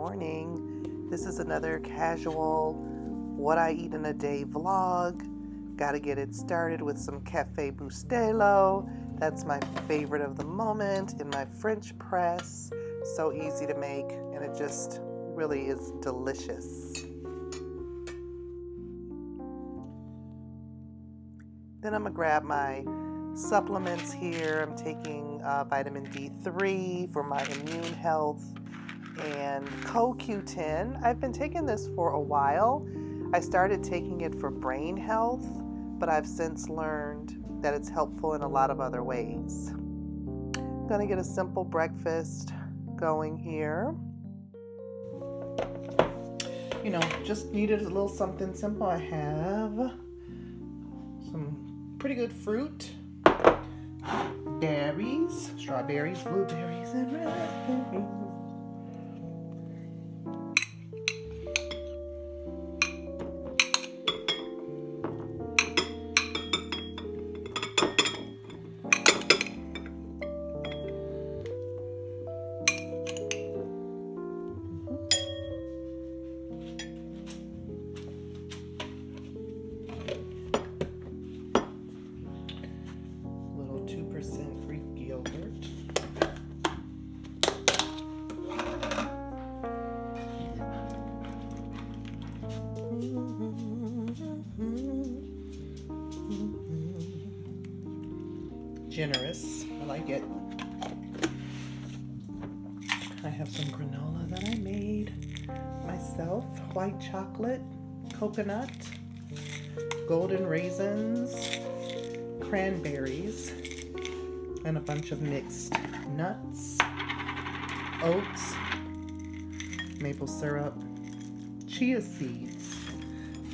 morning. This is another casual what I eat in a day vlog. Got to get it started with some cafe bustelo. That's my favorite of the moment in my French press. So easy to make, and it just really is delicious. Then I'm gonna grab my supplements here. I'm taking vitamin D3 for my immune health and CoQ10. I've been taking this for a while. I started taking it for brain health, but I've since learned that it's helpful in a lot of other ways. I'm gonna get a simple breakfast going here. You know, just needed a little something simple. I have some pretty good fruit, berries, strawberries, blueberries, and raspberries. Generous, I like it. I have some granola that I made myself, white chocolate, coconut, golden raisins, cranberries, and a bunch of mixed nuts, oats, maple syrup, chia seeds,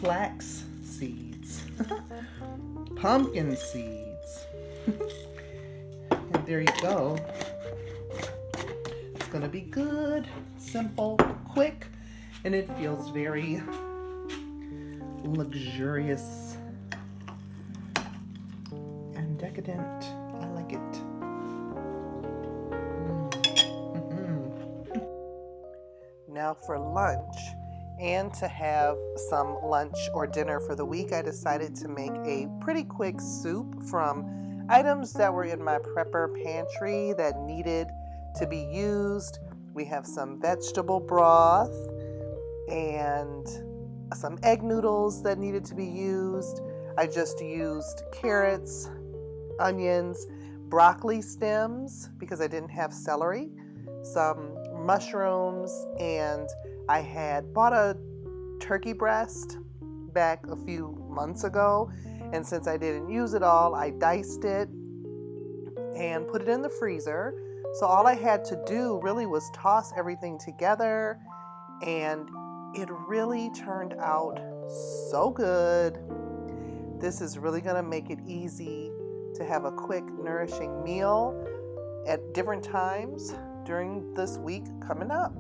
flax seeds, pumpkin seeds. And there you go. It's gonna be good, simple, quick, and it feels very luxurious and decadent. I like it. Now for lunch, and to have some lunch or dinner for the week, I decided to make a pretty quick soup from items that were in my prepper pantry that needed to be used. We have some vegetable broth and some egg noodles that needed to be used. I just used carrots, onions, broccoli stems because I didn't have celery, some mushrooms, and I had bought a turkey breast back a few months ago, and since I didn't use it all, I diced it and put it in the freezer. So all I had to do really was toss everything together, and it really turned out so good. This is really gonna make it easy to have a quick, nourishing meal at different times during this week coming up.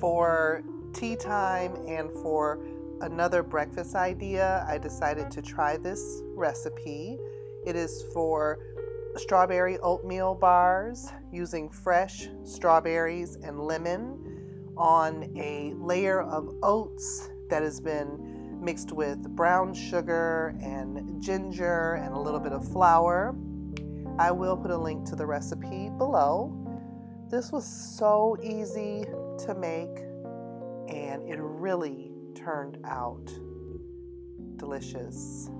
For tea time and for another breakfast idea, I decided to try this recipe. It is for strawberry oatmeal bars using fresh strawberries and lemon on a layer of oats that has been mixed with brown sugar and ginger and a little bit of flour. I will put a link to the recipe below. This was so easy to make, and it really turned out delicious.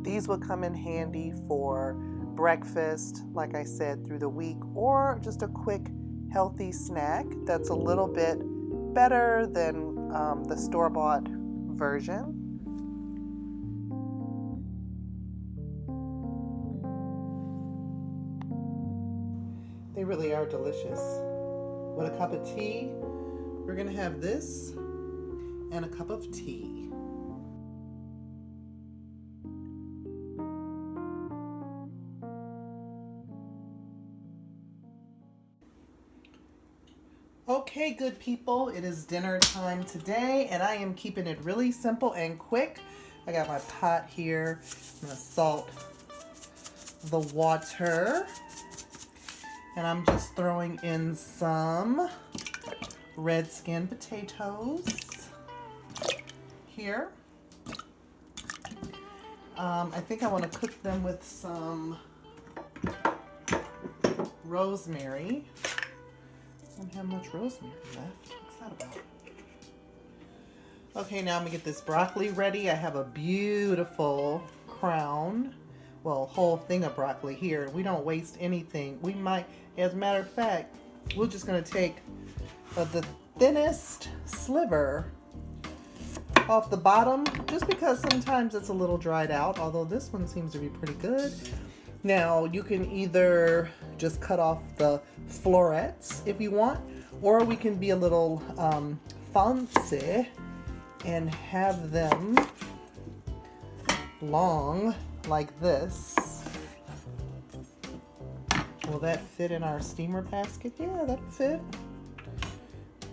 These will come in handy for breakfast, like I said, through the week, or just a quick healthy snack that's a little bit better than the store-bought version. They really are delicious. With a cup of tea, we're gonna have this and a cup of tea. Okay, good people, it is dinner time today, and I am keeping it really simple and quick. I got my pot here. I'm gonna salt the water. And I'm just throwing in some red skin potatoes here. I think I want to cook them with some rosemary. I don't have much rosemary left. What's that about? Okay, now I'm gonna get this broccoli ready. I have a beautiful crown, well, whole thing of broccoli here. We don't waste anything. We might, as a matter of fact, we're just gonna take the thinnest sliver off the bottom, just because sometimes it's a little dried out, although this one seems to be pretty good. Now, you can either just cut off the florets if you want, or we can be a little fancy and have them long like this. Will that fit in our steamer basket? Yeah, that'll fit.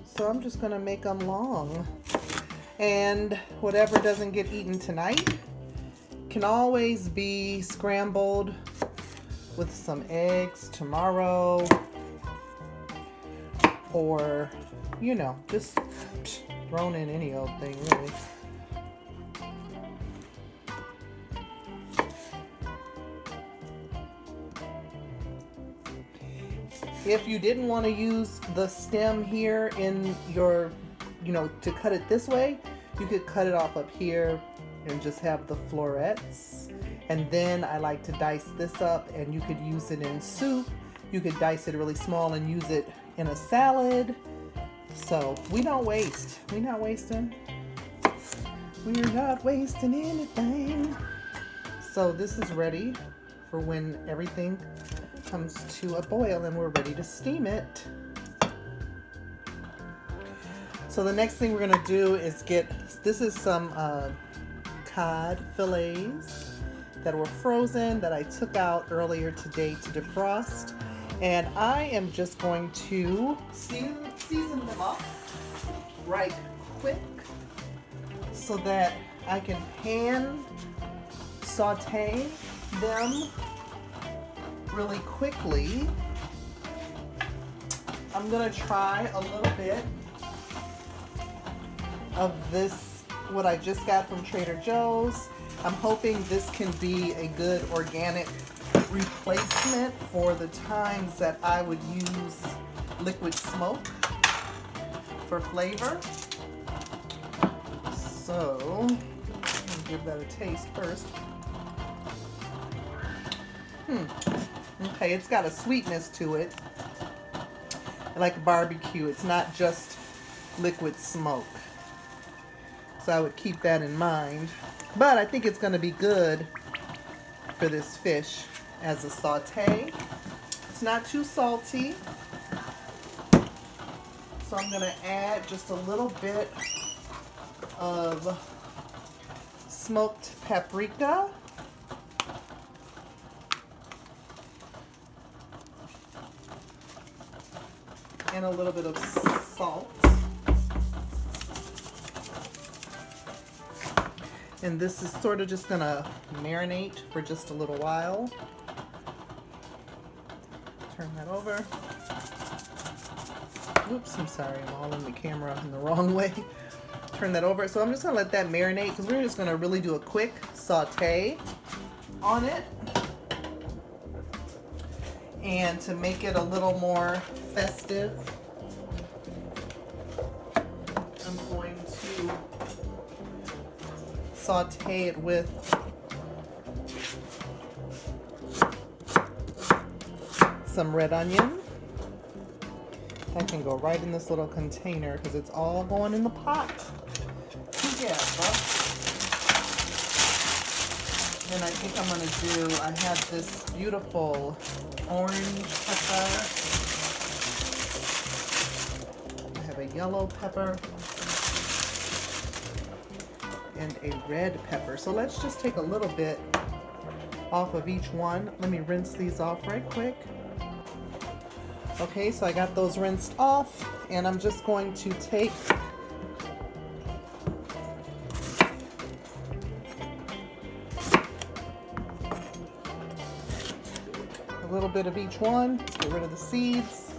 So I'm just gonna make them long. And whatever doesn't get eaten tonight can always be scrambled with some eggs tomorrow, or, you know, just thrown in any old thing, really. If you didn't want to use the stem here in your, you know, to cut it this way, you could cut it off up here and just have the florets. And then I like to dice this up, and you could use it in soup. You could dice it really small and use it in a salad. So we don't waste. We're not wasting. We're not wasting anything. So this is ready for when everything comes to a boil and we're ready to steam it. So the next thing we're gonna do is get, this is some cod fillets that were frozen that I took out earlier today to defrost. And I am just going to season them up right quick so that I can pan saute them really quickly. I'm gonna try a little bit of this, what I just got from Trader Joe's. I'm hoping this can be a good organic replacement for the times that I would use liquid smoke for flavor. So, I'm gonna give that a taste first. Okay, it's got a sweetness to it. Like barbecue, it's not just liquid smoke. So I would keep that in mind. But I think it's going to be good for this fish as a saute. It's not too salty. So I'm going to add just a little bit of smoked paprika. And a little bit of salt. And this is sort of just gonna marinate for just a little while. Turn that over. Oops, I'm sorry, I'm all in the camera in the wrong way. Turn that over. So I'm just gonna let that marinate because we're just gonna really do a quick saute on it. And to make it a little more festive, I'm going to saute it with some red onion. That can go right in this little container because it's all going in the pot together. And I think I'm going to do, I have this beautiful orange pepper. I have a yellow pepper and a red pepper. So let's just take a little bit off of each one. Let me rinse these off right quick. Okay, so I got those rinsed off, and I'm just going to take little bit of each one. Get rid of the seeds.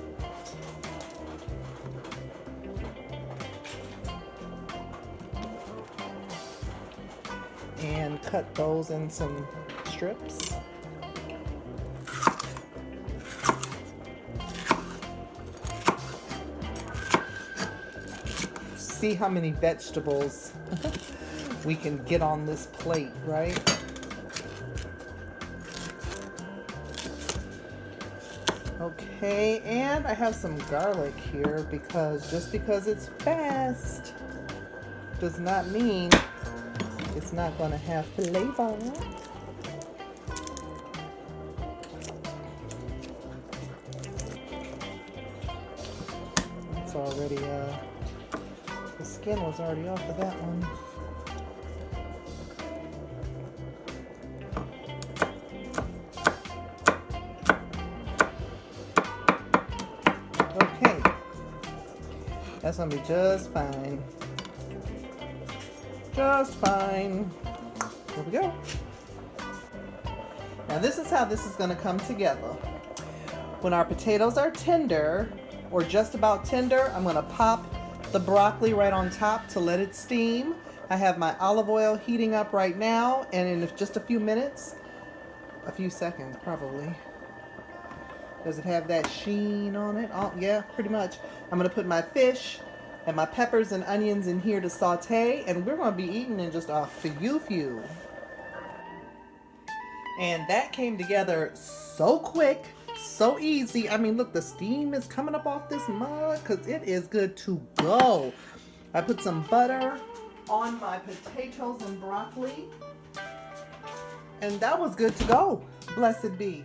And cut those in some strips. See how many vegetables we can get on this plate, right? Okay, and I have some garlic here because just because it's fast does not mean it's not going to have flavor. It's already, the skin was already off of that one. Okay, that's going to be just fine. Just fine. Here we go. Now this is how this is going to come together. When our potatoes are tender, or just about tender, I'm going to pop the broccoli right on top to let it steam. I have my olive oil heating up right now, and in just a few minutes, a few seconds probably. Does it have that sheen on it? Oh, yeah, pretty much. I'm going to put my fish and my peppers and onions in here to saute, and we're going to be eating in just a few. And that came together so quick, so easy. I mean, look, the steam is coming up off this mug because it is good to go. I put some butter on my potatoes and broccoli, and that was good to go. Blessed be.